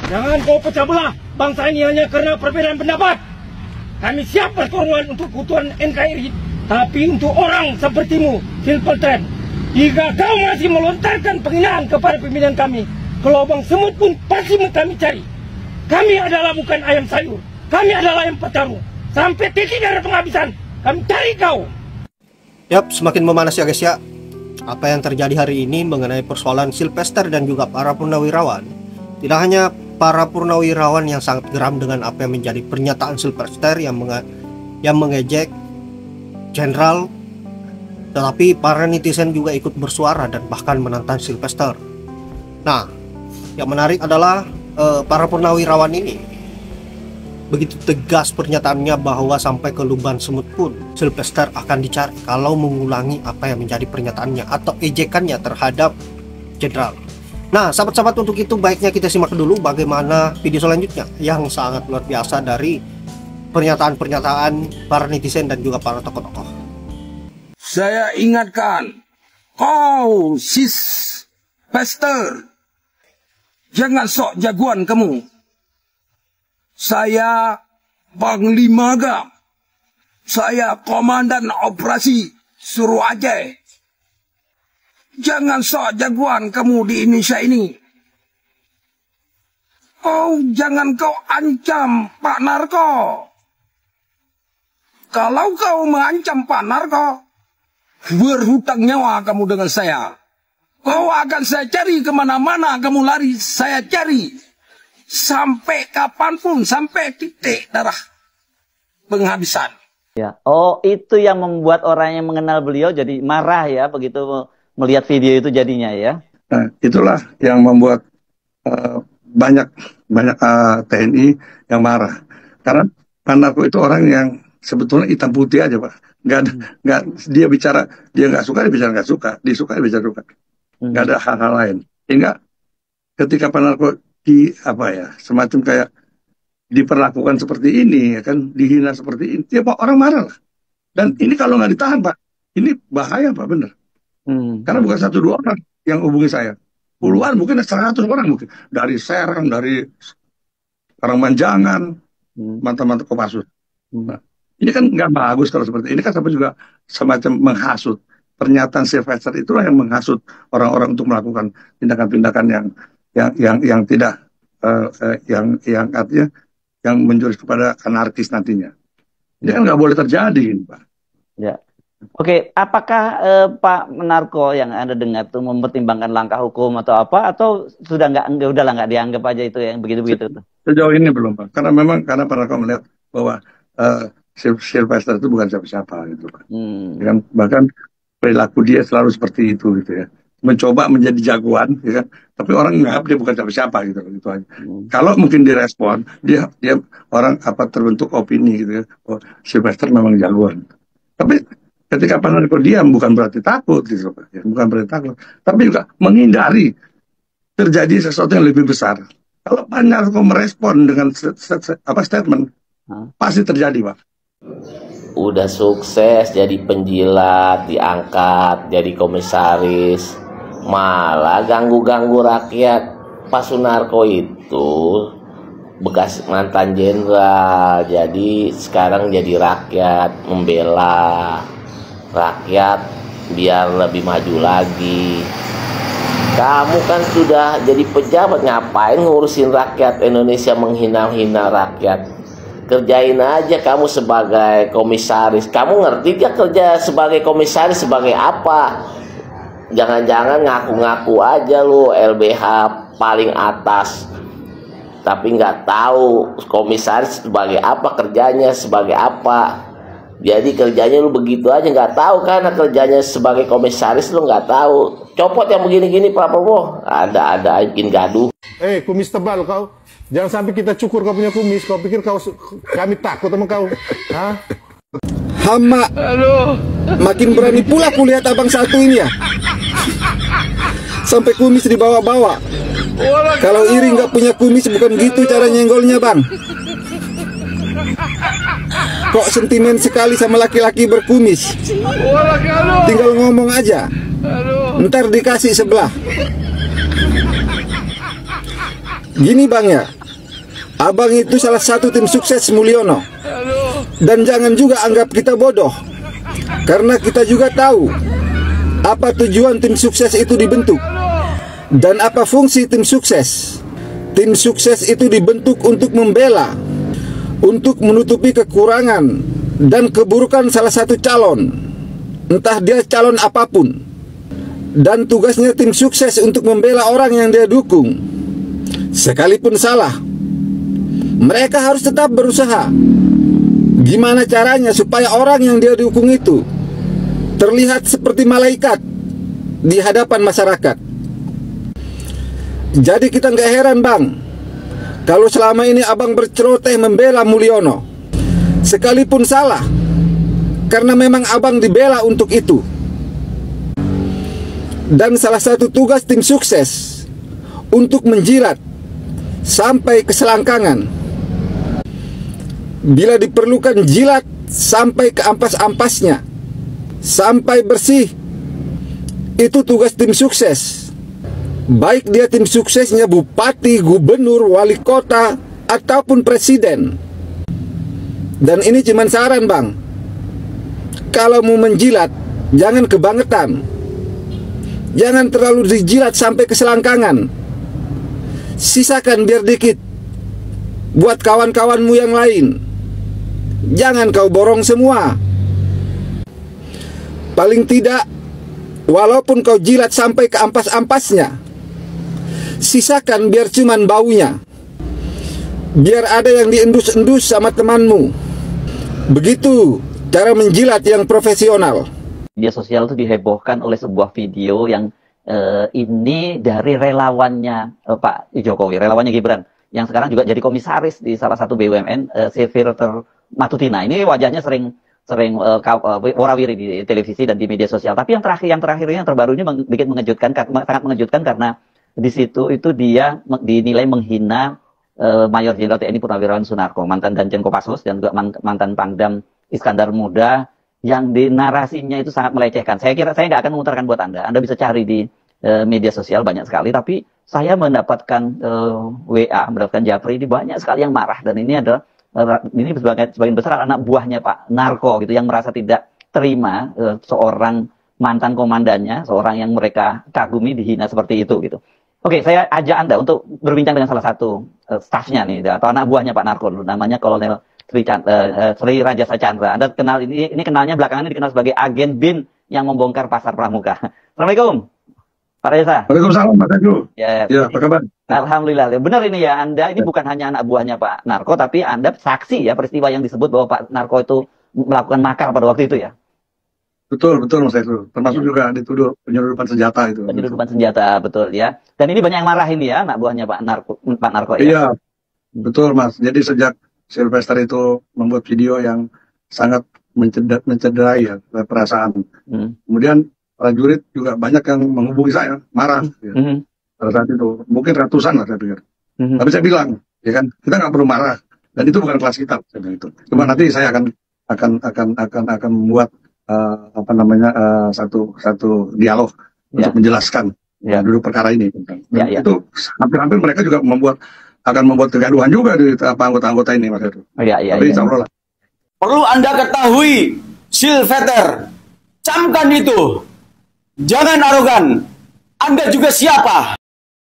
Jangan kau pecah belah bangsa ini hanya karena perbedaan pendapat. Kami siap berkorban untuk keutuhan NKRI, tapi untuk orang sepertimu, Silvertrend, jika kau masih melontarkan penghinaan kepada pimpinan kami, ke lubang semut pun pasti kami cari. Kami adalah bukan ayam sayur, kami adalah ayam petarung. Sampai titik darah penghabisan, kami cari kau. Yap, semakin memanas ya guys ya. Apa yang terjadi hari ini mengenai persoalan Sylvester dan juga para purnawirawan. Tidak hanya para purnawirawan yang sangat geram dengan apa yang menjadi pernyataan Sylvester yang mengejek Jenderal, tetapi para netizen juga ikut bersuara dan bahkan menantang Sylvester. Nah, yang menarik adalah para purnawirawan ini begitu tegas pernyataannya bahwa sampai ke lubang semut pun Sylvester akan dicari kalau mengulangi apa yang menjadi pernyataannya atau ejekannya terhadap Jenderal. Nah, sahabat-sahabat, untuk itu baiknya kita simak dulu bagaimana video selanjutnya yang sangat luar biasa dari pernyataan-pernyataan para netizen dan juga para tokoh-tokoh. Saya ingatkan, kau Sylvester, jangan sok jagoan kamu. Saya Panglima Gam. Saya Komandan Operasi Suruhajai. Jangan sok jagoan kamu di Indonesia ini. Jangan kau ancam Pak Narko. Kalau kau mengancam Pak Narko, berhutang nyawa kamu dengan saya. Kau akan saya cari kemana-mana kamu lari, saya cari. Sampai kapanpun, sampai titik darah penghabisan. Ya. Oh, itu yang membuat orang yang mengenal beliau jadi marah ya, begitu melihat video itu jadinya ya. Nah, itulah yang membuat banyak TNI yang marah. Karena Pak Narko itu orang yang sebetulnya hitam putih aja, Pak. Nggak dia bicara dia nggak suka, dia bicara nggak suka, dia suka, dia bicara suka. Nggak ada hal-hal lain. Sehingga ketika Pak Narko semacam kayak diperlakukan seperti ini, ya kan, dihina seperti ini, ya Pak, orang marah lah. Dan ini kalau nggak ditahan, Pak, ini bahaya, Pak, bener. Karena bukan 1-2 orang yang hubungi saya, puluhan, mungkin 100 orang mungkin, dari Serang, dari Karangmanjangan, mantan-mantan Kopassus. Nah, ini kan nggak bagus kalau seperti ini, kan sampai juga semacam menghasut. Pernyataan Sylvester itulah yang menghasut orang-orang untuk melakukan tindakan-tindakan yang tidak yang artinya yang menjurus kepada anarkis nantinya. Ini kan nggak boleh terjadi, Pak. Ya. Oke, apakah Pak Narko yang Anda dengar tuh mempertimbangkan langkah hukum atau apa, atau sudah udahlah nggak dianggap aja itu yang begitu-begitu tuh? Sejauh ini belum, Pak. Karena Pak Narko melihat bahwa Sylvester itu bukan siapa-siapa gitu, Pak. Bahkan perilaku dia selalu seperti itu gitu ya. Mencoba menjadi jagoan, ya kan? Tapi orang nganggap dia bukan siapa-siapa gitu aja. Kalau mungkin direspon, dia orang terbentuk opini gitu ya. Oh, Sylvester memang jagoan. Tapi ketika Pak Narko diam bukan berarti takut gitu, ya, bukan berarti takut, tapi juga menghindari terjadi sesuatu yang lebih besar. Kalau Pak Narko merespon dengan statement, pasti terjadi, Pak. Udah sukses jadi penjilat, diangkat jadi komisaris, malah ganggu-ganggu rakyat. Pak Sunarko itu bekas mantan jenderal, jadi sekarang jadi rakyat, membela rakyat biar lebih maju lagi. Kamu kan sudah jadi pejabat, ngapain ngurusin rakyat Indonesia, menghina-hina rakyat? Kerjain aja kamu sebagai komisaris. Kamu ngerti gak kerja sebagai komisaris sebagai apa? Jangan-jangan ngaku-ngaku aja lu LBH paling atas, tapi nggak tahu komisaris sebagai apa, kerjanya sebagai apa. Jadi kerjanya lu begitu aja, nggak tahu karena kerjanya sebagai komisaris lu nggak tahu. Copot yang begini-gini Pak Prabowo, ada bikin gaduh. Kumis tebal kau. Jangan sampai kita cukur kau punya kumis. Kau pikir kami takut sama kau? Hah? Hama. Aduh. Makin berani pula kulihat abang satu ini ya. Sampai kumis dibawa-bawa. Kalau iri nggak punya kumis bukan gitu cara nyenggolnya, Bang. Kok sentimen sekali sama laki-laki berkumis? Tinggal ngomong aja. Ntar dikasih sebelah. Gini Bang ya, Abang itu salah satu tim sukses Mulyono. Dan jangan juga anggap kita bodoh, karena kita juga tahu apa tujuan tim sukses itu dibentuk dan apa fungsi tim sukses. Tim sukses itu dibentuk untuk membela, untuk menutupi kekurangan dan keburukan salah satu calon, entah dia calon apapun. Dan tugasnya tim sukses untuk membela orang yang dia dukung. Sekalipun salah, mereka harus tetap berusaha. Gimana caranya supaya orang yang dia dukung itu terlihat seperti malaikat di hadapan masyarakat. Jadi kita nggak heran Bang, kalau selama ini Abang berceloteh membela Mulyono, sekalipun salah, karena memang Abang dibela untuk itu. Dan salah satu tugas tim sukses untuk menjilat sampai ke selangkangan. Bila diperlukan jilat sampai ke ampas-ampasnya, sampai bersih. Itu tugas tim sukses. Baik dia tim suksesnya bupati, gubernur, wali kota, ataupun presiden. Dan ini cuma saran Bang, kalau mau menjilat, jangan kebangetan. Jangan terlalu dijilat sampai ke selangkangan. Sisakan biar dikit buat kawan-kawanmu yang lain. Jangan kau borong semua. Paling tidak, walaupun kau jilat sampai ke ampas-ampasnya, sisakan biar cuman baunya. Biar ada yang diendus-endus sama temanmu. Begitu cara menjilat yang profesional. Media sosial itu dihebohkan oleh sebuah video yang ini dari relawannya Pak Jokowi, relawannya Gibran, yang sekarang juga jadi komisaris di salah satu BUMN, Firter Matutina. Ini wajahnya sering warawiri di televisi dan di media sosial. Tapi yang terakhir yang terbarunya bikin mengejutkan, sangat mengejutkan, karena di situ itu dia dinilai menghina Mayor Jenderal TNI Purnawirawan Sunarko, mantan Danjen Kopassus dan juga mantan Pangdam Iskandar Muda, yang di narasinya itu sangat melecehkan. Saya kira saya nggak akan memutarkan buat Anda. Anda bisa cari di media sosial banyak sekali. Tapi saya mendapatkan WA, mendapatkan Japri, ini banyak sekali yang marah. Dan ini adalah sebagian besar anak buahnya Pak Narko gitu, yang merasa tidak terima seorang mantan komandannya, seorang yang mereka kagumi dihina seperti itu gitu. Oke, saya ajak Anda untuk berbincang dengan salah satu stafnya nih, atau anak buahnya Pak Narko dulu, namanya Kolonel Sri Rajasa Chandra. Anda kenal ini kenalnya belakangan ini dikenal sebagai agen BIN yang membongkar pasar pramuka. Assalamualaikum Pak Rajasa. Waalaikumsalam Pak Teguh. Ya, apa kabar? Alhamdulillah. Benar ini ya, Anda ini bukan hanya anak buahnya Pak Narko, tapi Anda saksi ya peristiwa yang disebut bahwa Pak Narko itu melakukan makar pada waktu itu ya? Betul Mas Teguh. Termasuk juga dituduh penyelundupan senjata itu. Penyelundupan senjata, betul ya. Dan ini banyak yang marah ini ya, anak buahnya Pak Narko ya? Iya, betul Mas. Jadi sejak Sylvester itu membuat video yang sangat mencederai ya perasaan. Kemudian prajurit juga banyak yang menghubungi saya, marah. Ya. Pada saat itu mungkin ratusan lah saya pikir. Tapi saya bilang, ya kan, kita nggak perlu marah. Dan itu bukan kelas kita, saya bilang itu. Cuma nanti saya akan membuat satu dialog untuk menjelaskan duduk perkara ini. Itu hampir-hampir mereka juga akan membuat kegaduhan juga di anggota-anggota ini, Mas Heru. Tapi insya Allah lah. Perlu Anda ketahui, Sylvester, camkan itu. Jangan arogan. Anda juga siapa?